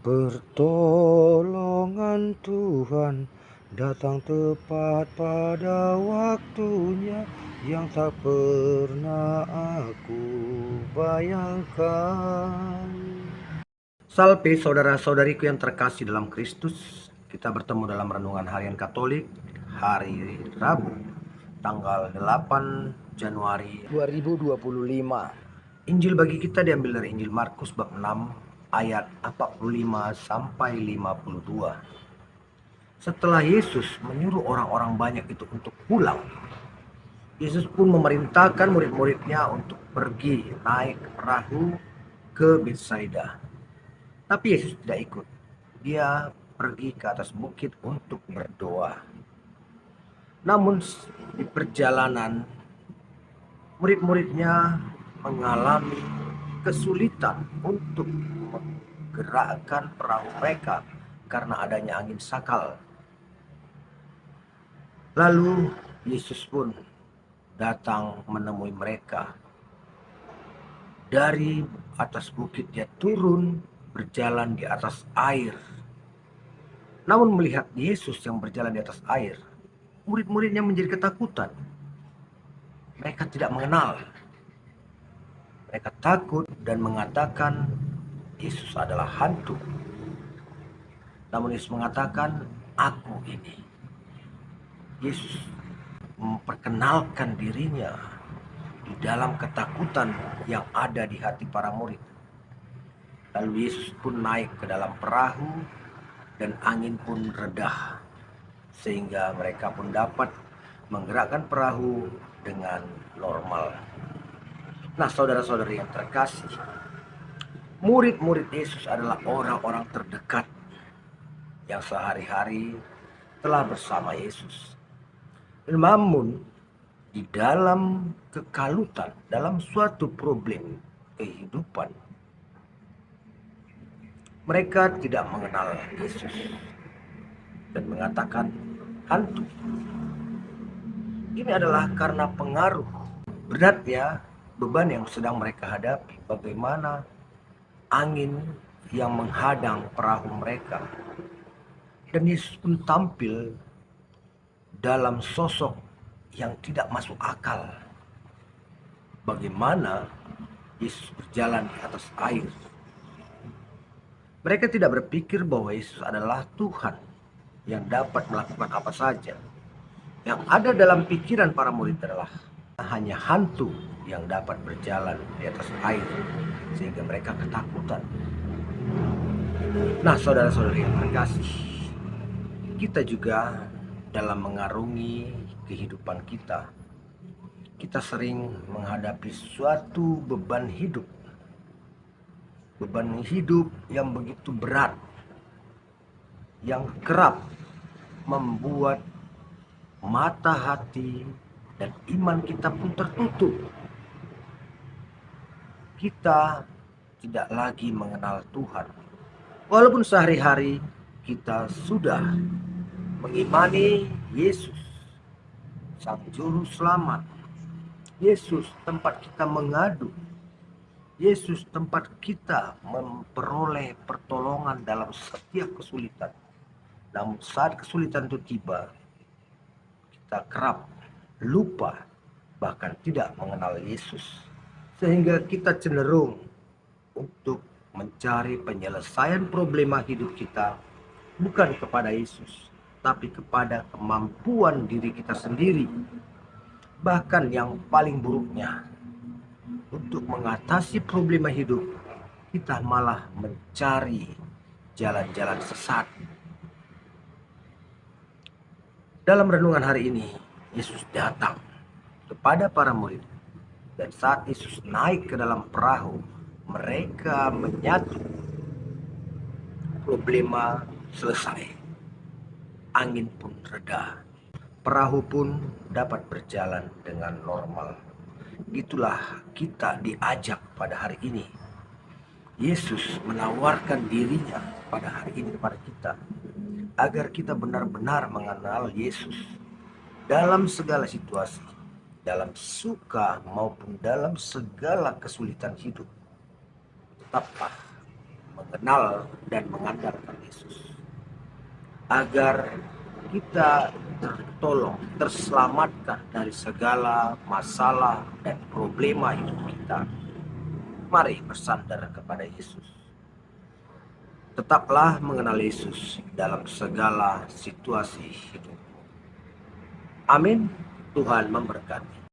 Pertolongan Tuhan datang tepat pada waktunya yang tak pernah aku bayangkan. Salve saudara-saudariku yang terkasih dalam Kristus. Kita bertemu dalam renungan harian Katolik hari Rabu tanggal 8 Januari 2025. Injil bagi kita diambil dari Injil Markus bab 6 ayat 45 sampai 52. Setelah Yesus menyuruh orang-orang banyak itu untuk pulang, Yesus pun memerintahkan murid-muridnya untuk pergi naik perahu ke Betsaida. Tapi Yesus tidak ikut. Dia pergi ke atas bukit untuk berdoa. Namun di perjalanan, murid-muridnya mengalami kesulitan untuk menggerakkan perahu mereka karena adanya angin sakal. Lalu Yesus pun datang menemui mereka. Dari atas bukit dia turun berjalan di atas air. Namun melihat Yesus yang berjalan di atas air, murid-muridnya menjadi ketakutan. Mereka tidak mengenal. Mereka takut dan mengatakan Yesus adalah hantu. Namun Yesus mengatakan, "Aku ini." Yesus memperkenalkan dirinya di dalam ketakutan yang ada di hati para murid. Lalu Yesus pun naik ke dalam perahu dan angin pun redah, sehingga mereka pun dapat menggerakkan perahu dengan normal. Nah, saudara-saudari yang terkasih, murid-murid Yesus adalah orang-orang terdekat yang sehari-hari telah bersama Yesus. Namun, di dalam kekalutan, dalam suatu problem kehidupan, mereka tidak mengenal Yesus dan mengatakan hantu. Ini adalah karena pengaruh beratnya beban yang sedang mereka hadapi. Bagaimana angin yang menghadang perahu mereka. Dan Yesus pun tampil dalam sosok yang tidak masuk akal. Bagaimana Yesus berjalan di atas air. Mereka tidak berpikir bahwa Yesus adalah Tuhan yang dapat melakukan apa saja. Yang ada dalam pikiran para murid adalah hanya hantu yang dapat berjalan di atas air, sehingga mereka ketakutan. Nah, saudara-saudari yang terkasih, kita juga dalam mengarungi kehidupan kita, kita sering menghadapi suatu beban hidup yang begitu berat, yang kerap membuat mata hati dan iman kita pun tertutup. Kita tidak lagi mengenal Tuhan. Walaupun sehari-hari kita sudah mengimani Yesus, Sang Juru Selamat. Yesus tempat kita mengadu. Yesus tempat kita memperoleh pertolongan dalam setiap kesulitan. Namun saat kesulitan itu tiba, kita kerap lupa, bahkan tidak mengenal Yesus. Sehingga kita cenderung untuk mencari penyelesaian problema hidup kita bukan kepada Yesus, tapi kepada kemampuan diri kita sendiri. Bahkan yang paling buruknya, untuk mengatasi problema hidup, kita malah mencari jalan-jalan sesat. Dalam renungan hari ini, Yesus datang kepada para murid. Dan saat Yesus naik ke dalam perahu, mereka menyatu. Problema selesai. Angin pun reda. Perahu pun dapat berjalan dengan normal. Itulah kita diajak pada hari ini. Yesus menawarkan dirinya pada hari ini kepada kita, agar kita benar-benar mengenal Yesus dalam segala situasi, dalam suka maupun dalam segala kesulitan hidup. Tetaplah mengenal dan mengandalkan Yesus, agar kita tertolong, terselamatkan dari segala masalah dan problema hidup kita. Mari bersandar kepada Yesus. Tetaplah mengenal Yesus dalam segala situasi hidup. Amin. Tuhan memberkati.